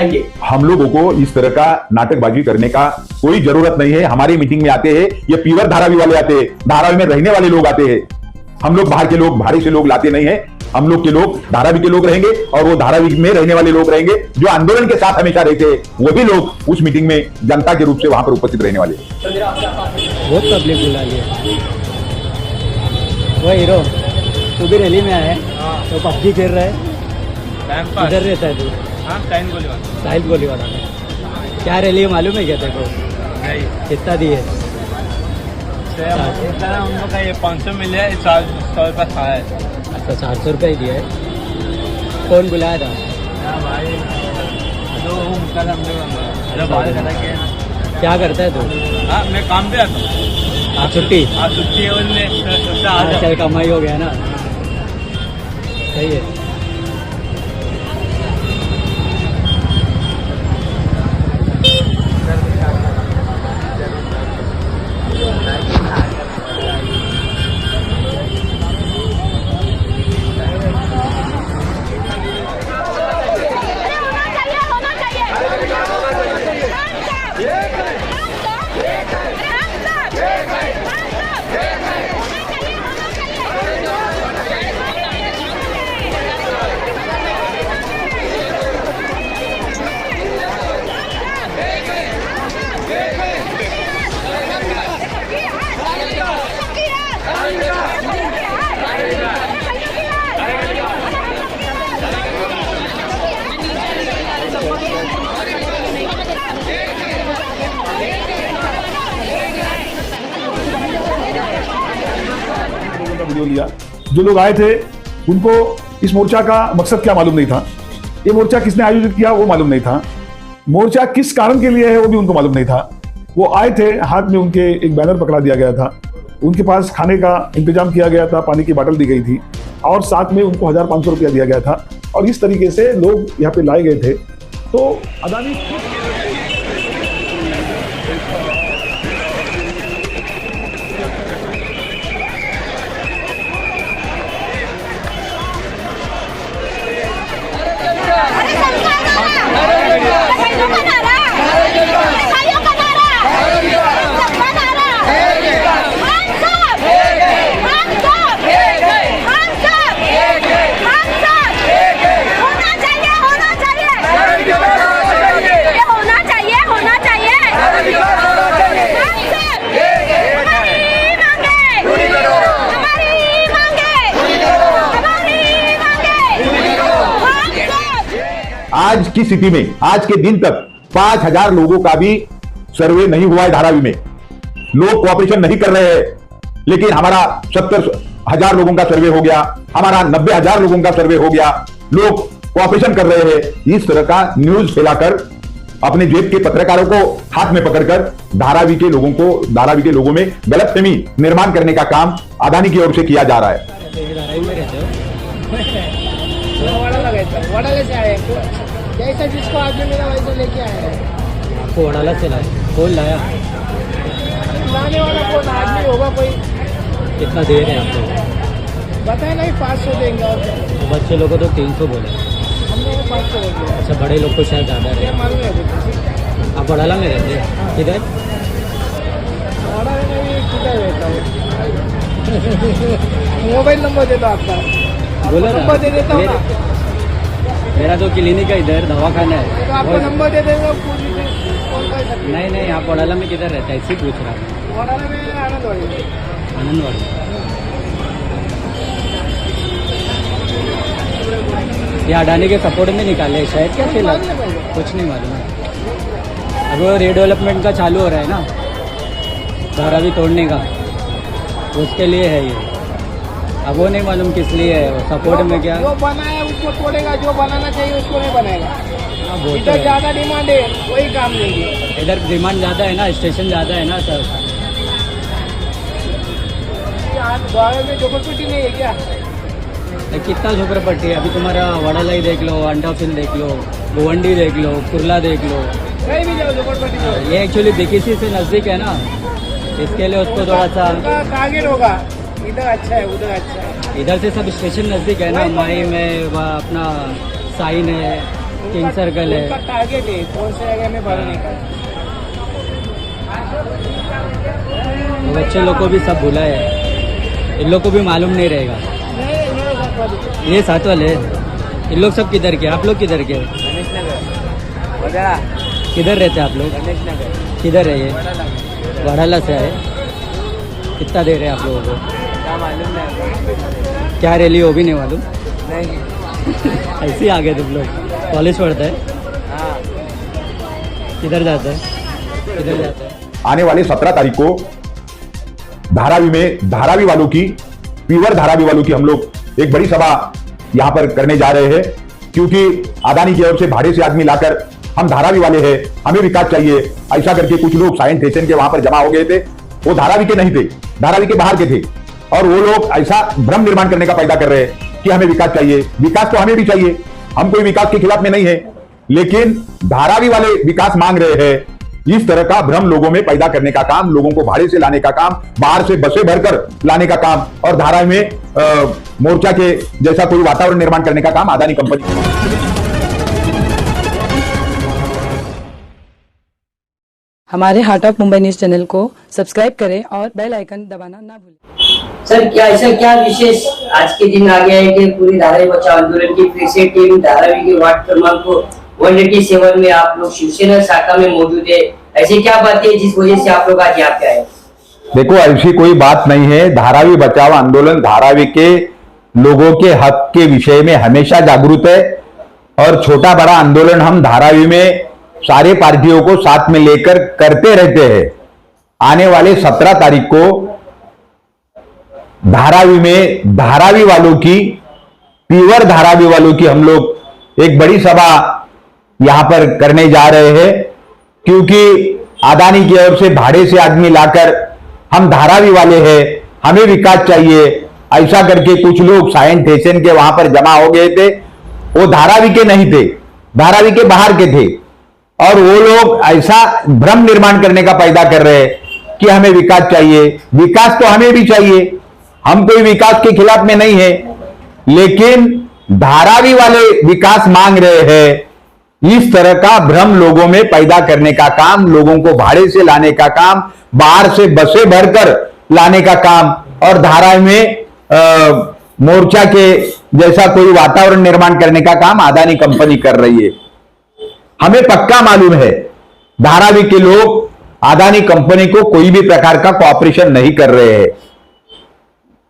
बुलाइए। हम लोगों को इस तरह का नाटकबाजी करने का कोई जरूरत नहीं है। हमारी मीटिंग में आते हैं ये प्योर धारावी वाले आते हैं, धारावी में रहने वाले लोग आते हैं। हम लोग बाहर के लोग, बाहरी से लोग लाते नहीं है। हम लोग के लोग धारावी के लोग रहेंगे और वो धारावी में रहने वाले लोग रहेंगे जो आंदोलन के साथ हमेशा रहते हैं, वो भी लोग उस मीटिंग में जनता के रूप से वहां पर उपस्थित रहने वाले। बहुत पब्लिक बुला लिया। वो हीरो तू भी रैली में आया है तो पबजी खेल रहा है, इधर रहता है तू? हाँ, साहिल गोलीवाला में। क्या रैली है मालूम है क्या तेरे को? कितना दिए? हम लोग का ये 500 मिले, 400 रुपये खाया है। अच्छा, 400 रुपये ही दिया है। कौन बुलाया था? भाई जो कल हम लोग बात करेंगे। क्या करता है तू? हाँ, मैं काम पे आता हूँ। आज छुट्टी? आज छुट्टी है उनने। चल कमाई हो गया ना, सही है। वीडियो लिया। जो लोग आए थे उनको इस मोर्चा का मकसद क्या मालूम नहीं था, ये मोर्चा किसने आयोजित किया वो मालूम नहीं था, मोर्चा किस कारण के लिए है वो भी उनको मालूम नहीं था। वो आए थे, हाथ में उनके एक बैनर पकड़ा दिया गया था, उनके पास खाने का इंतजाम किया गया था, पानी की बोतल दी गई थी और साथ में उनको 1500 रुपया दिया गया था और इस तरीके से लोग यहाँ पे लाए गए थे। तो अदानी आज की स्थिति में आज के दिन तक 5000 लोगों का भी सर्वे नहीं हुआ है धारावी में। लोग कोऑपरेशन नहीं कर रहे हैं, लेकिन हमारा 70,000 लोगों का सर्वे हो गया, हमारा 90,000 लोगों का सर्वे हो गया। लोग कोऑपरेशन कर रहे हैं। इस तरह का न्यूज फैलाकर अपने जेब के पत्रकारों को हाथ में पकड़कर धारावी के लोगों में गलतफहमी निर्माण करने का काम अदानी की ओर से किया जा रहा है। जैसा जिसको आपने मेरा वैसा लेके आया है। आपको वड़ाला से लाया? कौन लाया? लाने वाला कौन आदमी होगा कोई? कितना दे रहे हैं आपको? बताए नहीं, 500 देंगे और क्या। बच्चे लोगों को तो 300 बोले, हम लोग को 500 बोल दिया। अच्छा, बड़े लोग को शायद ज़्यादा क्या है। मालूम है कुछ? आप वड़ाला में रहते हैं? किधर? बड़ा में भी किधर रहता है? मोबाइल नंबर दे दो आपका, बोलो ना। नंबर दे देता हूँ ना। मेरा तो क्लिनिक है इधर, दवाखाना है। तो आपका नंबर दे देंगे, नहीं नहीं, आप वड़ाला में किधर रहता है इसी पूछ रहा हूँ। बड़ा में आनंदवाड़ी। आनंदवाड़ी। ये अडानी के सपोर्ट में निकाले शायद, क्या फिलहाल कुछ नहीं मालूम है। अब वो रीडेवलपमेंट का चालू हो रहा है ना, धारावी तोड़ने का, उसके लिए है ये। अब वो नहीं मालूम किस लिए है, सपोर्ट में क्या। जो बनाया उसको तोड़ेगा, जो बनाना चाहिए उसको नहीं बनाएगा। वो इधर ज्यादा डिमांड है, वही काम देंगे। इधर डिमांड ज़्यादा है ना, स्टेशन ज़्यादा है ना सर। गाँव में झोपड़पट्टी नहीं है क्या? कितना झोपड़पट्टी है अभी तुम्हारा? वड़ाला ही देख लो, अंडाफिल देख लो, गोवंडी देख लो, कुर्ला देख लो, कहीं भी जाओ झोपड़पट्टी। ये एक्चुअली बीकेसी से नज़दीक है ना, इसके लिए उसको थोड़ा सा टारगेट होगा। इधर अच्छा है, उधर अच्छा है। इधर से सब स्टेशन नज़दीक है ना, माही में अपना साइन है, किंग सर्कल है। उनका टारगेट है कौन से एरिया में बढ़ने का। वो बच्चे लोग को भी सब बुलाया है, इन लोग को भी मालूम नहीं रहेगा। ये साथ वाले इन लोग सब किधर के, आप लोग किधर के, गणेश नगर वगैरह किधर रहते हैं आप लोग, गणेश नगर किधर है ये, वडाला से है। कितना दे रहे हैं आप लोगों को, क्या मालूम नहीं क्या रैली वो भी नहीं मालूम। नहीं ऐसे ही आ गए तुम लोग। कॉलेज पढ़ता है, हाँ किधर जाता है, किधर जाता है। आने वाले 17 तारीख को धारावी में धारावी वालों की, प्योर धारावी वालों की हम लोग एक बड़ी सभा यहां पर करने जा रहे हैं, क्योंकि अदानी की ओर से भाड़े से आदमी लाकर हम धारावी वाले हैं, हमें विकास चाहिए, ऐसा करके कुछ लोग साइंस स्टेशन के वहां पर जमा हो गए थे। वो धारावी के नहीं थे, धारावी के बाहर के थे, और वो लोग ऐसा भ्रम निर्माण करने का पैदा कर रहे हैं कि हमें विकास चाहिए। विकास तो हमें भी चाहिए, हम कोई विकास के खिलाफ में नहीं है, लेकिन धारावी वाले विकास मांग रहे हैं। इस तरह का भ्रम लोगों में पैदा करने का काम, लोगों को भाड़े से लाने का काम, बाहर से बसें भरकर लाने का काम, और धारावी में मोर्चा के जैसा कोई वातावरण निर्माण करने का काम अदानी कंपनी। हमारे heart of Mumbai news channel को सब्सक्राइब करें और बेल आइकन दबाना ना भूलें। सर क्या ऐसा क्या विशेष आज के दिन आ गया है कि पूरी धारावी बचाओ आंदोलन की फिर से टीम धारावी के वार्ड क्रमांक 187 में आप लोग शिवसेना शाखा में मौजूद है, ऐसी क्या बात है जिस वजह से आप लोग आज यहाँ पे आए? देखो, ऐसी कोई बात नहीं है। धारावी बचाओ आंदोलन धारावी के लोगों के हक के विषय में हमेशा जागरूक है, और छोटा बड़ा आंदोलन हम धारावी में सारे पार्टियों को साथ में लेकर करते रहते हैं। आने वाले 17 तारीख को धारावी में धारावी वालों की, प्योर धारावी वालों की हम लोग एक बड़ी सभा यहां पर करने जा रहे हैं, क्योंकि अदानी की ओर से भाड़े से आदमी लाकर हम धारावी वाले हैं, हमें विकास चाहिए, ऐसा करके कुछ लोग साइंस स्टेशन के वहां पर जमा हो गए थे। वो धारावी के नहीं थे, धारावी के बाहर के थे, और वो लोग ऐसा भ्रम निर्माण करने का पैदा कर रहे हैं कि हमें विकास चाहिए। विकास तो हमें भी चाहिए, हम कोई विकास के खिलाफ में नहीं है, लेकिन धारावी वाले विकास मांग रहे हैं। इस तरह का भ्रम लोगों में पैदा करने का काम, लोगों को भाड़े से लाने का काम, बाहर से बसें भरकर लाने का काम, और धारावी में मोर्चा के जैसा कोई वातावरण निर्माण करने का काम अदानी कंपनी कर रही है। हमें पक्का मालूम है धारावी के लोग अदानी कंपनी को कोई भी प्रकार का कोऑपरेशन नहीं कर रहे हैं।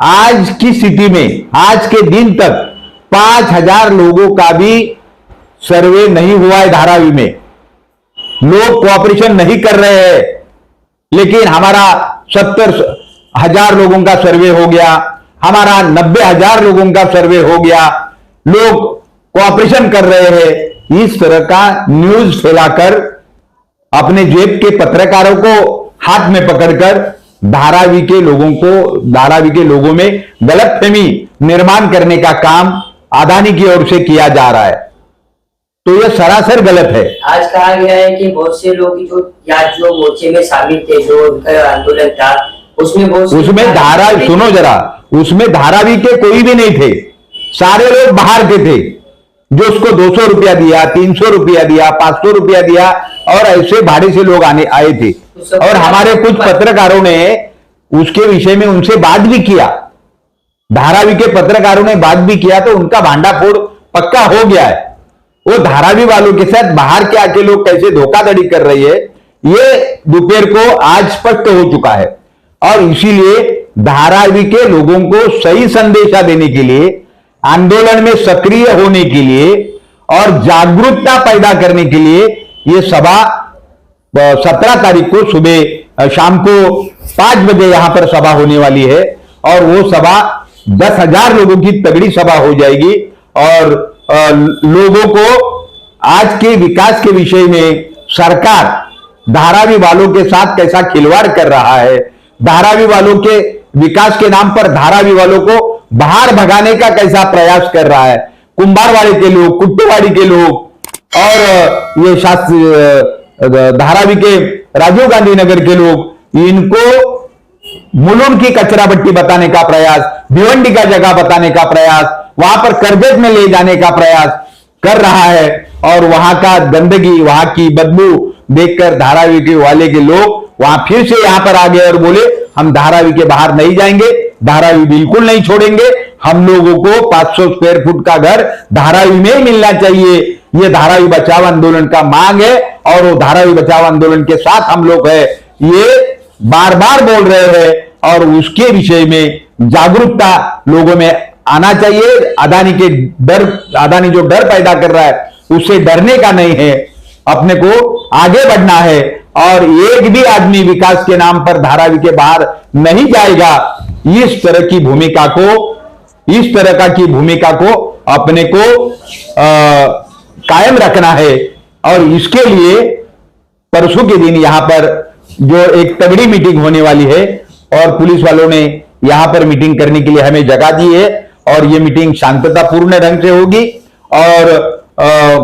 आज की स्थिति में, आज के दिन तक 5000 लोगों का भी सर्वे नहीं हुआ है धारावी में। लोग कोऑपरेशन नहीं कर रहे हैं, लेकिन हमारा 70,000 लोगों का सर्वे हो गया, हमारा 90,000 लोगों का सर्वे हो गया। लोग कोऑपरेशन कर रहे हैं। इस तरह का न्यूज फैलाकर अपने जेब के पत्रकारों को हाथ में पकड़कर धारावी के लोगों को, धारावी के लोगों में गलतफहमी निर्माण करने का काम अदानी की ओर से किया जा रहा है, तो यह सरासर गलत है। आज कहा गया है कि बहुत से लोग जो मोर्चे में शामिल थे, जो उनका आंदोलन था, उसमें बहुत उसमें धारावी, सुनो जरा, उसमें धारावी के कोई भी नहीं थे, सारे लोग बाहर के थे, जो उसको 200 रुपया दिया, 300 रुपया दिया, 500 रुपया दिया, और ऐसे भाड़े से लोग आए थे। और हमारे कुछ पत्रकारों ने उसके विषय में उनसे बात भी किया, धारावी के पत्रकारों ने बात भी किया, तो उनका भांडाफोड़ पक्का हो गया है। वो धारावी वालों के साथ बाहर के आके लोग कैसे धोखाधड़ी कर रही है, ये दोपहर को आज स्पष्ट हो चुका है। और इसीलिए धारावी के लोगों को सही संदेशा देने के लिए, आंदोलन में सक्रिय होने के लिए और जागरूकता पैदा करने के लिए ये सभा 17 तारीख को सुबह शाम को 5 बजे यहां पर सभा होने वाली है, और वो सभा 10,000 लोगों की तगड़ी सभा हो जाएगी। और लोगों को आज के विकास के विषय में सरकार धारावी वालों के साथ कैसा खिलवाड़ कर रहा है, धारावी वालों के विकास के नाम पर धारावी वालों को बाहर भगाने का कैसा प्रयास कर रहा है, कुंभारवाड़ी के लोग, कुट्टेवाड़ी के लोग, और ये शास्त्री धारावी के राजीव गांधी नगर के लोग, इनको मुलुंड की कचरा भट्टी बताने का प्रयास, भिवंडी का जगह बताने का प्रयास, वहां पर करजत में ले जाने का प्रयास कर रहा है। और वहां का गंदगी, वहां की बदबू देखकर धारावी के वाले के लोग वहां फिर से यहां पर आ गए और बोले हम धारावी के बाहर नहीं जाएंगे, धारावी बिल्कुल नहीं छोड़ेंगे, हम लोगों को 500 स्क्वायर फुट का घर धारावी में ही मिलना चाहिए। ये धारावी बचाओ आंदोलन का मांग है और वो धारावी बचाओ आंदोलन के साथ हम लोग है, ये बार बार बोल रहे हैं और उसके विषय में जागरूकता लोगों में आना चाहिए। अदानी जो डर पैदा कर रहा है उससे डरने का नहीं है, अपने को आगे बढ़ना है और एक भी आदमी विकास के नाम पर धारावी के बाहर नहीं जाएगा। इस तरह की भूमिका को अपने को कायम रखना है और इसके लिए परसों के दिन यहां पर जो एक तगड़ी मीटिंग होने वाली है और पुलिस वालों ने यहां पर मीटिंग करने के लिए हमें जगह दी है और ये मीटिंग शांततापूर्ण ढंग से होगी और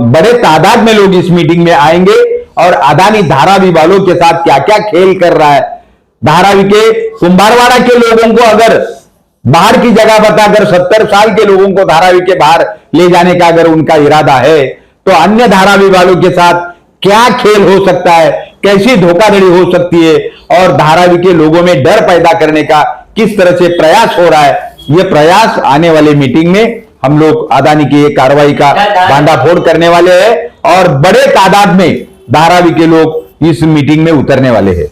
बड़े तादाद में लोग इस मीटिंग में आएंगे और अदानी धारावी वालों के साथ क्या क्या खेल कर रहा है, धारावी के कुंभारवाड़ा के लोगों को अगर बाहर की जगह बताकर 70 साल के लोगों को धारावी के बाहर ले जाने का अगर उनका इरादा है तो अन्य धारावी वालों के साथ क्या खेल हो सकता है, कैसी धोखाधड़ी हो सकती है और धारावी के लोगों में डर पैदा करने का किस तरह से प्रयास हो रहा है, यह प्रयास आने वाले मीटिंग में हम लोग अदानी की कार्रवाई का भांडाफोड़ करने वाले हैं और बड़े तादाद में धारावी के लोग इस मीटिंग में उतरने वाले हैं।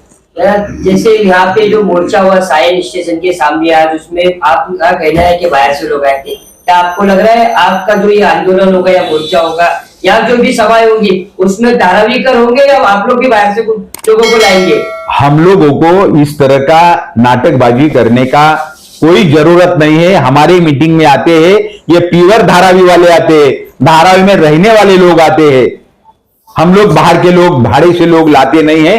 जैसे यहाँ पे जो मोर्चा हुआ सायन स्टेशन के सामने आज, उसमें आपका कहना है कि बाहर से लोग आए थे, क्या आपको लग रहा है आपका जो ये आंदोलन होगा या मोर्चा होगा या जो भी सभाएं होंगी उसमें धारावी कर होंगे या आप लोग भी बाहर से लोगों को लाएंगे? हम लोगों को इस तरह का नाटकबाजी करने का कोई जरूरत नहीं है। हमारी मीटिंग में आते हैं ये प्योर धारावी वाले आते हैं, धारावी में रहने वाले लोग आते हैं। हम लोग बाहर के लोग भाड़े से लोग लाते नहीं है,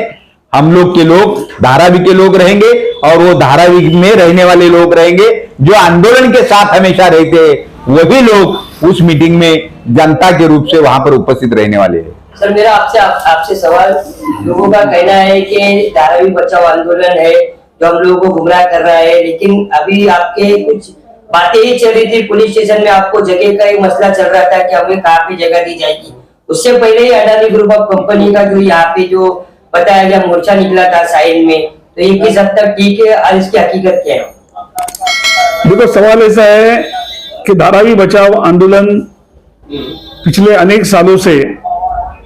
हम लोग के लोग धारावी के लोग रहेंगे और वो धारावी में रहने वाले लोग रहेंगे जो आंदोलन के साथ हमेशा रहते हैं, वही लोग उस मीटिंग में जनता के रूप से वहां पर उपस्थित रहने वाले हैं। सर मेरा आपसे सवाल, लोगों का कहना है कि धारावी बचाओ आंदोलन है जो हम लोगों को गुमराह कर रहा है, लेकिन अभी आपके कुछ बातें ही चल रही थी, पुलिस स्टेशन में आपको जगह का एक मसला चल रहा था कि हमें कहाँ पे जगह दी जाएगी। उससे पहले ही अडानी ग्रुप ऑफ कंपनी का जो यहाँ पे जो बताया गया मोर्चा निकला था साइन में, तो ये किस हद तक ठीक है और इसकी हकीकत क्या है? देखो सवाल ऐसा है कि धारावी बचाओ आंदोलन पिछले अनेक सालों से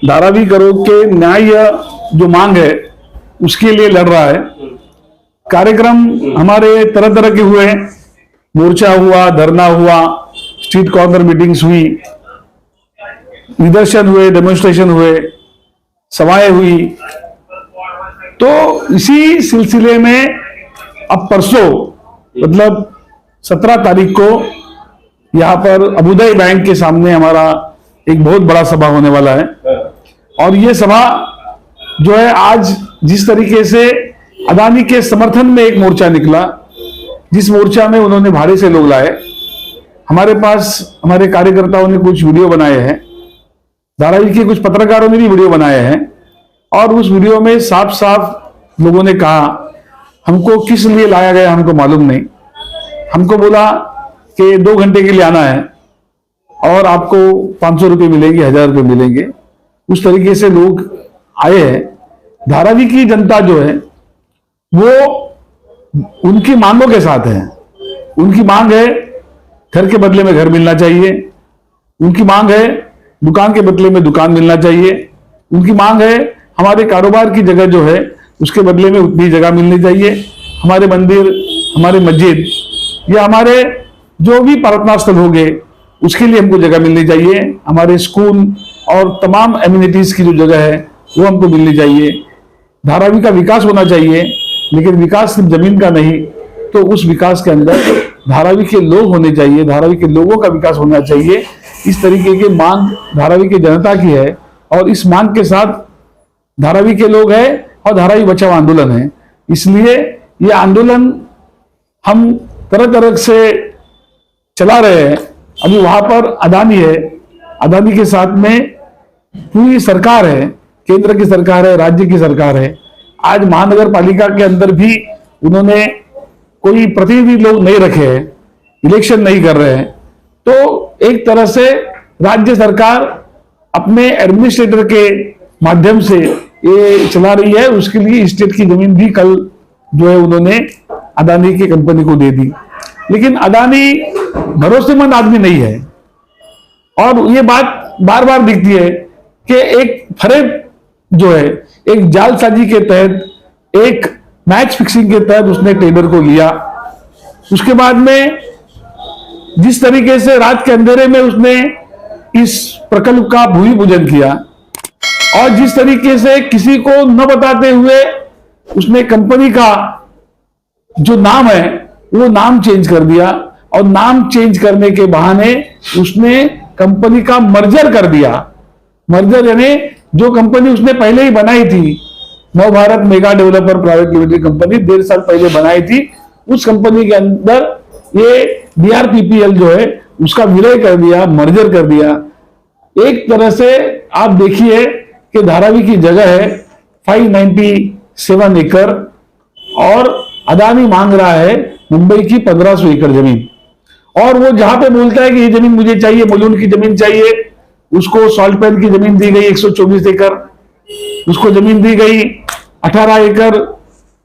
धारावी करो के न्याय जो मांग है उसके लिए लड़ रहा है। कार्यक्रम हमारे तरह तरह के हुए, मोर्चा हुआ, धरना हुआ, स्ट्रीट कॉर्नर मीटिंग्स हुई, निदर्शन हुए, डेमोन्स्ट्रेशन हुए, सभाएं हुई। तो इसी सिलसिले में अब परसों मतलब 17 तारीख को यहां पर अबुदई बैंक के सामने हमारा एक बहुत बड़ा सभा होने वाला है और ये सभा जो है आज जिस तरीके से अदानी के समर्थन में एक मोर्चा निकला, जिस मोर्चा में उन्होंने भाड़े से लोग लाए, हमारे पास हमारे कार्यकर्ताओं ने कुछ वीडियो बनाए हैं, धारावी के कुछ पत्रकारों ने भी वीडियो बनाए हैं और उस वीडियो में साफ साफ लोगों ने कहा हमको किस लिए लाया गया हमको मालूम नहीं, हमको बोला कि 2 घंटे के लिए आना है और आपको 500 रुपये मिलेंगे, 1000 रुपये मिलेंगे। उस तरीके से लोग आए हैं। धारावी की जनता जो है वो उनकी मांगों के साथ है। उनकी मांग है घर के बदले में घर मिलना चाहिए, उनकी मांग है दुकान के बदले में दुकान मिलना चाहिए, उनकी मांग है हमारे कारोबार की जगह जो है उसके बदले में उतनी जगह मिलनी चाहिए, हमारे मंदिर, हमारे मस्जिद या हमारे जो भी प्रार्थना स्थल होंगे उसके लिए हमको जगह मिलनी चाहिए, हमारे स्कूल और तमाम एमिनिटीज की जो जगह है वो हमको मिलनी चाहिए। धारावी का विकास होना चाहिए, लेकिन विकास सिर्फ जमीन का नहीं, तो उस विकास के अंदर धारावी के लोग होने चाहिए, धारावी के लोगों का विकास होना चाहिए। इस तरीके की मांग धारावी की जनता की है और इस मांग के साथ धारावी के लोग हैं और धारावी बचाओ आंदोलन है। इसलिए ये आंदोलन हम तरह तरह से चला रहे हैं। अभी वहां पर अदानी है, अदानी के साथ में पूरी सरकार है, केंद्र की सरकार है, राज्य की सरकार है। आज महानगर पालिका के अंदर भी उन्होंने कोई प्रतिनिधि लोग नहीं रखे हैं, इलेक्शन नहीं कर रहे हैं। तो एक तरह से राज्य सरकार अपने एडमिनिस्ट्रेटर के माध्यम से ये चला रही है। उसके लिए स्टेट की जमीन भी कल जो है उन्होंने अदानी की कंपनी को दे दी। लेकिन अदानी भरोसेमंद आदमी नहीं है और ये बात बार बार दिखती है कि एक फरेब जो है, एक जालसाजी के तहत, एक मैच फिक्सिंग के तहत उसने टेंडर को लिया। उसके बाद में जिस तरीके से रात के अंधेरे में उसने इस प्रकल्प का भूमि पूजन किया और जिस तरीके से किसी को न बताते हुए उसने कंपनी का जो नाम है वो नाम चेंज कर दिया और नाम चेंज करने के बहाने उसने कंपनी का मर्जर कर दिया। मर्जर यानी जो कंपनी उसने पहले ही बनाई थी, नव Bharat mega developer private limited company 1.5 साल पहले बनाई थी, उस कंपनी के अंदर ये DRPPL जो है उसका विलय कर दिया, मर्जर कर दिया। एक तरह से आप देखिए कि धारावी की जगह है 597 एकड़ और अदानी मांग रहा है मुंबई की 1500 एकड़ जमीन। और वो जहां पे बोलता है कि ये जमीन मुझे चाहिए, मलून की जमीन चाहिए, उसको सॉल्ट पैन की जमीन दी गई 124 एकड़, उसको जमीन दी गई 18 एकड़,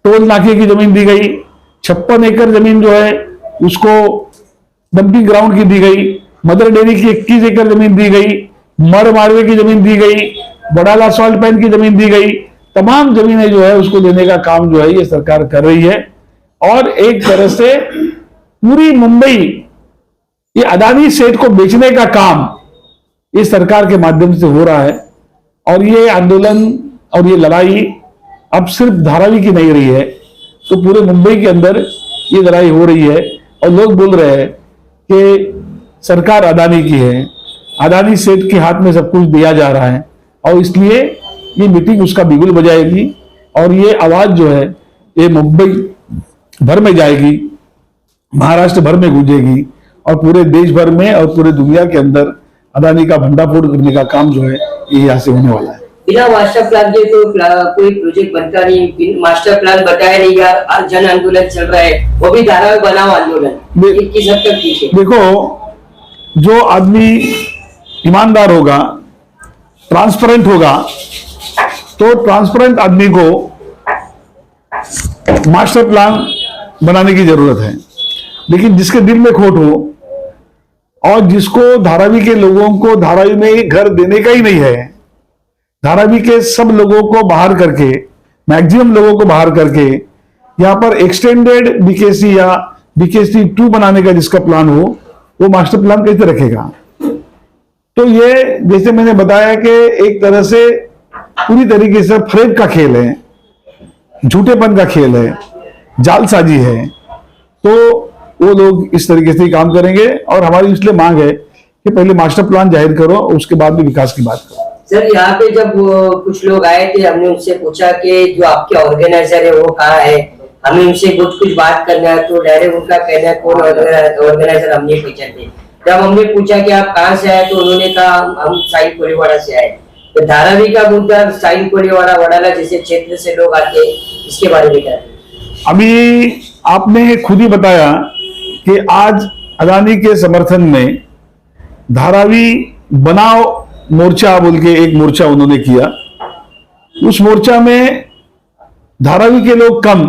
टोल नाके की जमीन दी गई 56 एकड़ जमीन जो है उसको डंपिंग ग्राउंड की दी गई, मदर डेयरी की 21 एकड़ जमीन दी गई, मर मारवे की जमीन दी गई, बड़ाला सॉल्ट पैन की जमीन दी गई। तमाम जमीनें जो है उसको देने का काम जो है ये सरकार कर रही है और एक तरह से पूरी मुंबई ये अदानी सेठ को बेचने का काम इस सरकार के माध्यम से हो रहा है। और ये आंदोलन और ये लड़ाई अब सिर्फ धारावी की नहीं रही है, तो पूरे मुंबई के अंदर ये लड़ाई हो रही है और लोग बोल रहे हैं कि सरकार अदानी की है, अदानी सेठ के हाथ में सब कुछ दिया जा रहा है और इसलिए ये मीटिंग उसका बिगुल बजाएगी और ये आवाज जो है ये मुंबई भर में जाएगी, महाराष्ट्र भर में गूंजेगी और पूरे देश भर में और पूरे दुनिया के अंदर अदानी का भंडाफोड़ करने का काम जो है ये यहाँ से होने वाला है। बिना मास्टर प्लान के तो कोई प्रोजेक्ट बनता नहीं। मास्टर प्लान बताया नहीं यार, जन आंदोलन चल रहा है, वो भी धारावी बनाओ आंदोलन, किस हद तक ठीक है? देखो, जो आदमी ईमानदार होगा, ट्रांसपेरेंट होगा, तो ट्रांसपेरेंट आदमी को मास्टर प्लान बनाने की जरूरत है। लेकिन जिसके दिल में खोट हो और जिसको धारावी के लोगों को धारावी में घर देने का ही नहीं है, धारावी के सब लोगों को बाहर करके, मैक्सिमम लोगों को बाहर करके यहां पर एक्सटेंडेड बीकेसी या बीकेसी 2 बनाने का जिसका प्लान हो, वो मास्टर प्लान कैसे रखेगा? तो ये जैसे मैंने बताया कि एक तरह से पूरी तरीके से फरेब का खेल है, झूठेपन का खेल है, जालसाजी है। तो वो लोग इस तरीके से काम करेंगे और हमारी इसलिए मांग है कि पहले मास्टर प्लान जाहिर करो, उसके बाद भी विकास की बात करो। सर, यहाँ पे जब कुछ लोग आए थे, हमने उनसे पूछा कि जो आपके ऑर्गेनाइजर है वो कहाँ है, हमें उनसे कुछ बात करना है, तो डायरेक्ट उनका कहना है कौन ऑर्गेनाइजर हम नहीं पहचानते। जब हमने पूछा कि आप कहाँ से आए, तो उन्होंने कहा हम साइन कोलीवाड़ा से आए। तो धारावी का मुद्दा साइन कोलीवाड़ा वडाला जैसे क्षेत्र से लोग आते हैं, इसके बारे में क्या? अभी आपने खुद ही बताया कि आज अदानी के समर्थन में धारावी बनाओ मोर्चा बोल के एक मोर्चा उन्होंने किया। उस मोर्चा में धारावी के लोग कम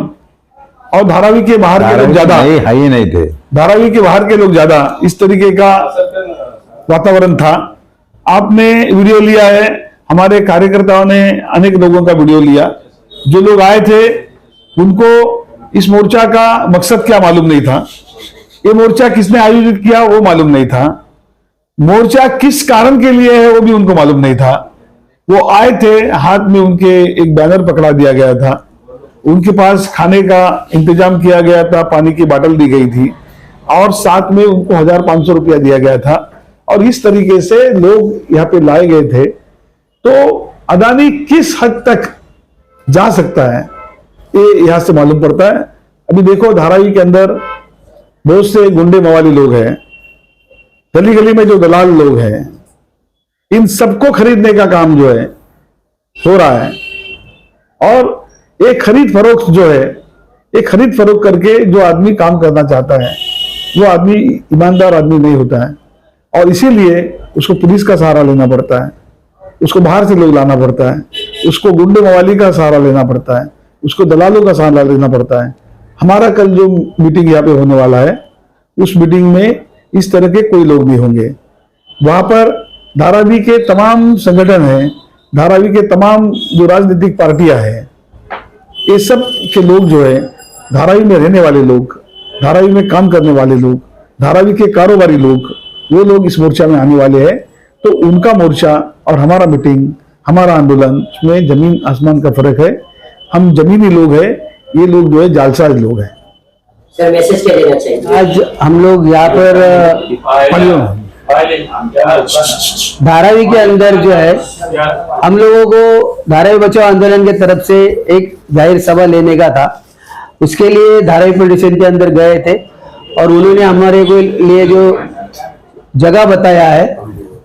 और धारावी के बाहर के लोग ज्यादा, ही नहीं थे। धारावी के बाहर के लोग ज्यादा, इस तरीके का वातावरण था। आपने वीडियो लिया है, हमारे कार्यकर्ताओं ने अनेक लोगों का वीडियो लिया। जो लोग आए थे उनको इस मोर्चा का मकसद क्या मालूम नहीं था, ये मोर्चा किसने आयोजित किया वो मालूम नहीं था, मोर्चा किस कारण के लिए है वो भी उनको मालूम नहीं था। वो आए थे, हाथ में उनके एक बैनर पकड़ा दिया गया था, उनके पास खाने का इंतजाम किया गया था, पानी की बोतल दी गई थी और साथ में उनको 1500 रुपया दिया गया था और इस तरीके से लोग यहाँ पे लाए गए थे। तो अदानी किस हद तक जा सकता है ये यहां से मालूम पड़ता है। अभी देखो, धारावी के अंदर बहुत से गुंडे मवाली लोग हैं, गली गली में जो दलाल लोग हैं, इन सबको खरीदने का काम जो है हो रहा है। और एक खरीद फरोख्त जो है, एक खरीद फरोख्त करके जो आदमी काम करना चाहता है वो आदमी ईमानदार आदमी नहीं होता है और इसीलिए उसको पुलिस का सहारा लेना पड़ता है। उसको बाहर से लोग लाना पड़ता है, उसको गुंडे मवाली का सहारा लेना पड़ता है, उसको दलालों का सहारा लेना पड़ता है। हमारा कल जो मीटिंग यहाँ पे होने वाला है, उस मीटिंग में इस तरह के कोई लोग नहीं होंगे। वहां पर धारावी के तमाम संगठन हैं, धारावी के तमाम जो राजनीतिक पार्टियां हैं, ये सब के लोग जो है, धारावी में रहने वाले लोग, धारावी में काम करने वाले लोग, धारावी के कारोबारी लोग, वो लोग इस मोर्चा में आने वाले हैं। तो उनका मोर्चा और हमारा मीटिंग, हमारा आंदोलन में जमीन आसमान का फर्क है। हम जमीनी लोग हैं, ये लोग जो है जालसाज लोग हैं। सर मैसेज क्या देना चाहिए? आज हम लोग यहाँ पर धारावी के अंदर जो है, हम लोगों को धारावी बचाओ आंदोलन की तरफ से एक जाहिर सभा लेने का था। उसके लिए धारावी पुलिस स्टेशन के अंदर गए थे और उन्होंने हमारे को लिए जो जगह बताया है,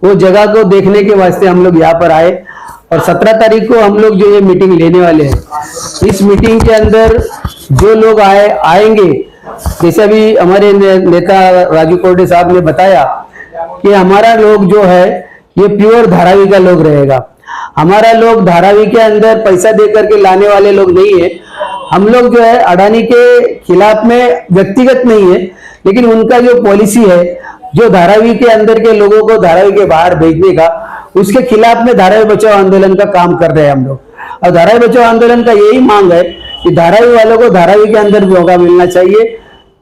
वो जगह को देखने के वास्ते हम लोग यहाँ पर आए और 17 तारीख को हम लोग जो ये मीटिंग लेने वाले हैं। इस मीटिंग के अंदर जो लोग आएंगे, जैसे अभी हमारे नेता राजू कोरडे साहब ने बताया कि हमारा लोग जो है ये प्योर धारावी का लोग रहेगा। हमारा लोग धारावी के अंदर पैसा दे करके लाने वाले लोग नहीं है। हम लोग जो है अडानी के खिलाफ में व्यक्तिगत नहीं है, लेकिन उनका जो पॉलिसी है, जो धारावी के अंदर के लोगों को धारावी के बाहर भेजने का, उसके खिलाफ में धारावी बचाओ आंदोलन का काम कर रहे हैं हम लोग। और धारावी बचाओ आंदोलन का यही मांग है कि धारावी वालों को धारावी के अंदर जगह मिलना चाहिए,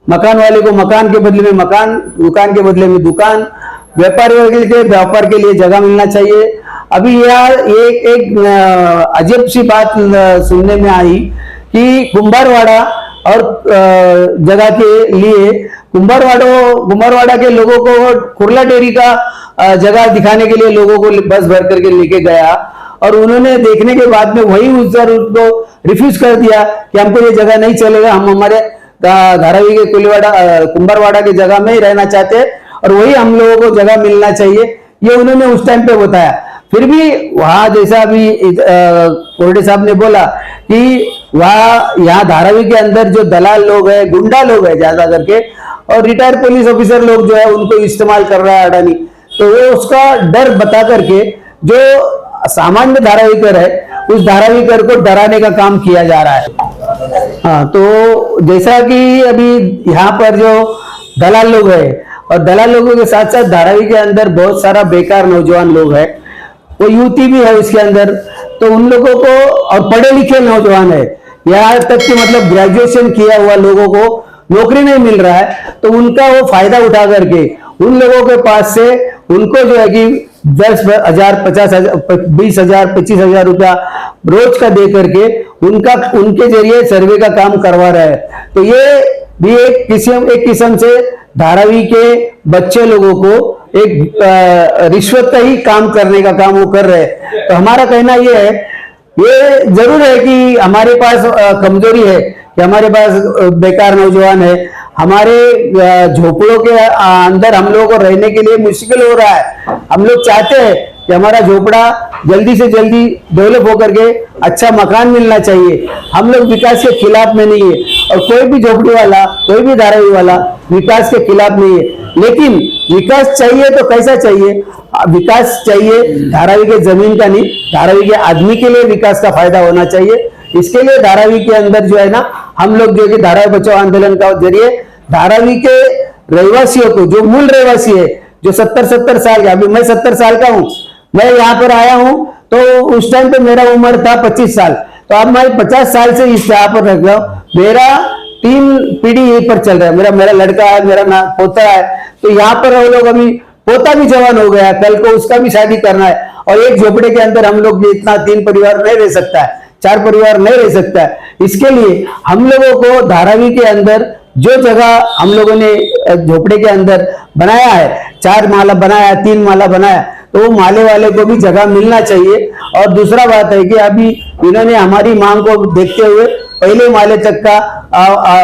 मकान वाले को मकान के बदले में मकान, दुकान के बदले में दुकान, व्यापारियों के व्यापार के लिए जगह मिलना चाहिए। अभी यार एक अजीब सी बात सुनने में आई कि कुंभारवाड़ा और जगह के लिए कुंभारवाड़ा के लोगों को कुर्ला डेयरी का जगह दिखाने के लिए लोगों को बस भर करके लेके गया और उन्होंने देखने के बाद में वही उसको रिफ्यूज कर दिया कि हमको ये जगह नहीं चलेगा, हम हमारे धारावी के कुंभारवाड़ा की जगह में ही रहना चाहते हैं और वही हम लोगों को जगह मिलना चाहिए, ये उन्होंने उस टाइम पे बताया। फिर भी वहां जैसा अभी कोरडे साहब ने बोला कि वहां यहाँ धारावी के अंदर जो दलाल लोग हैं, गुंडा लोग हैं ज्यादा करके, और रिटायर्ड पुलिस ऑफिसर लोग जो है उनको इस्तेमाल कर रहा है अडानी, तो वो उसका डर बता करके जो सामान्य धारावीकर है, उस धारावीकर को डराने का काम किया जा रहा है। हाँ, तो जैसा कि अभी यहाँ पर जो दलाल लोग हैं और दलाल लोगों के साथ साथ धारावी के अंदर बहुत सारा बेकार नौजवान लोग हैं, वो युवती भी है उसके अंदर, तो उन लोगों को, और पढ़े लिखे नौजवान है, यहाँ तक कि मतलब ग्रेजुएशन किया हुआ लोगों को नौकरी नहीं मिल रहा है, तो उनका वो फायदा उठा करके उन लोगों के पास से उनको जो है कि 10,000, 50,000, 20,000, 25,000 रुपया रोज का दे करके उनके जरिए सर्वे का काम करवा रहा है। तो ये भी एक किस्म से धारावी के बच्चे लोगों को एक रिश्वत का ही काम करने का काम वो कर रहे हैं। तो हमारा कहना ये है, ये जरूर है कि हमारे पास कमजोरी है कि हमारे पास बेकार नौजवान है, हमारे झोपड़ों के अंदर हम लोगों को रहने के लिए मुश्किल हो रहा है। हम लोग चाहते हैं कि हमारा झोपड़ा जल्दी से जल्दी डेवलप होकर के अच्छा मकान मिलना चाहिए। हम लोग विकास के खिलाफ में नहीं है और कोई भी झोपड़ी वाला, कोई भी धारावी वाला विकास के खिलाफ नहीं है, लेकिन विकास चाहिए तो कैसा चाहिए? विकास चाहिए धारावी के जमीन का नहीं, धारावी के आदमी के लिए विकास का फायदा होना चाहिए। इसके लिए धारावी के अंदर जो है ना, हम लोग जो कि धारावी बचाओ आंदोलन का जरिए धारावी के रहवासियों को, जो मूल रहवासी है, जो 70 साल का, अभी मैं 70 साल का हूँ, मैं यहाँ पर आया हूँ तो उस टाइम पे मेरा उम्र था 25 साल, तो अब मैं 50 साल से इस यहाँ पर रह गया हूँ। मेरा 3 पीढ़ी यहीं पर चल रहा है, मेरा लड़का है, मेरा पोता है, तो यहाँ पर वो लोग, अभी पोता भी जवान हो गया, कल को उसका भी शादी करना है, और एक झोपड़े के अंदर हम लोग भी इतना 3 परिवार नहीं रह सकता है, 4 परिवार नहीं रह सकता है। इसके लिए हम लोगों को धारावी के अंदर जो जगह हम लोगों ने झोपड़े के अंदर बनाया है, 4 माला बनाया, 3 माला बनाया, तो वो माले वाले को भी जगह मिलना चाहिए। और दूसरा बात है कि अभी इन्होंने हमारी मांग को देखते हुए पहले माले तक का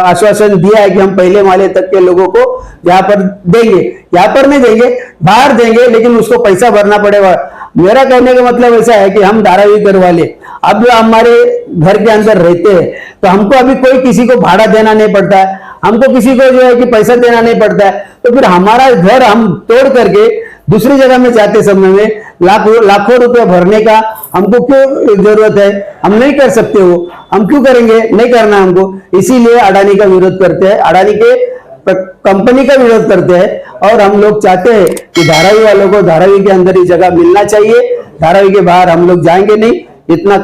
आश्वासन दिया है कि हम पहले माले तक के लोगों को यहाँ पर देंगे, यहाँ पर नहीं देंगे, बाहर देंगे, लेकिन उसको पैसा भरना पड़ेगा। मेरा कहने का मतलब ऐसा है कि हम धारावी वाले अब जो हमारे घर के अंदर रहते हैं, तो हमको अभी कोई किसी को भाड़ा देना नहीं पड़ता है, हमको किसी को जो है कि पैसा देना नहीं पड़ता है, तो फिर हमारा घर हम तोड़ करके दूसरी जगह में जाते समय में लाखों रुपया भरने का हमको क्यों जरूरत है? हम नहीं कर सकते हो, हम क्यों करेंगे? नहीं करना हमको। इसीलिए अडानी का विरोध करते हैं, अडानी के कंपनी का विरोध करते हैं। और हम लोग चाहते हैं कि धारावी वालों को धारावी के अंदर ही जगह मिलना चाहिए, धारावी के बाहर हम लोग जाएंगे नहीं इतना।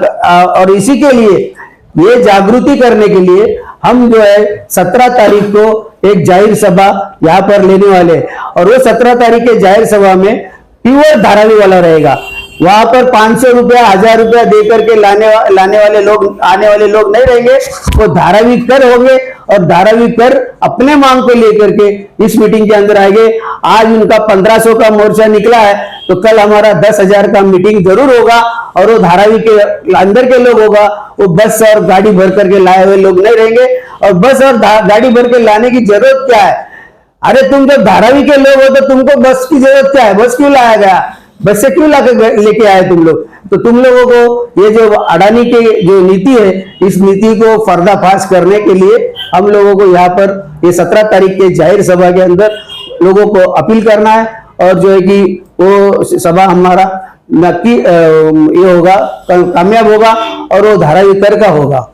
और इसी के लिए ये जागृति करने के लिए हम जो है 17 तारीख को एक जाहिर सभा यहाँ पर लेने वाले हैं। और वो 17 तारीख के जाहिर सभा में प्योर धारावी वाला रहेगा। वहां पर 500 रुपया 1000 रुपया दे करके लाने वाले लोग, आने वाले लोग नहीं रहेंगे। वो धारावी कर होंगे और धारावी कर अपने मांग को लेकर के इस मीटिंग के अंदर आएंगे। आज उनका 1500 का मोर्चा निकला है, तो कल हमारा 10,000 का मीटिंग जरूर होगा। और वो धारावी के अंदर के लोग होगा, वो बस और गाड़ी भर करके लाए हुए लोग नहीं रहेंगे। और बस और गाड़ी भर के लाने की जरूरत क्या है? अरे तुम जब धारावी के लोग हो तो तुमको बस की जरूरत क्या है? बस क्यों लाया गया? बस से क्यों लेके आए तुम लोग? तो तुम लोगों को ये जो अडानी की जो नीति है, इस नीति को पर्दाफाश करने के लिए हम लोगों को यहाँ पर ये 17 तारीख के जाहिर सभा के अंदर लोगों को अपील करना है। और जो है कि वो सभा हमारा नक्की ये होगा, कामयाब होगा और वो धारावी कर का होगा।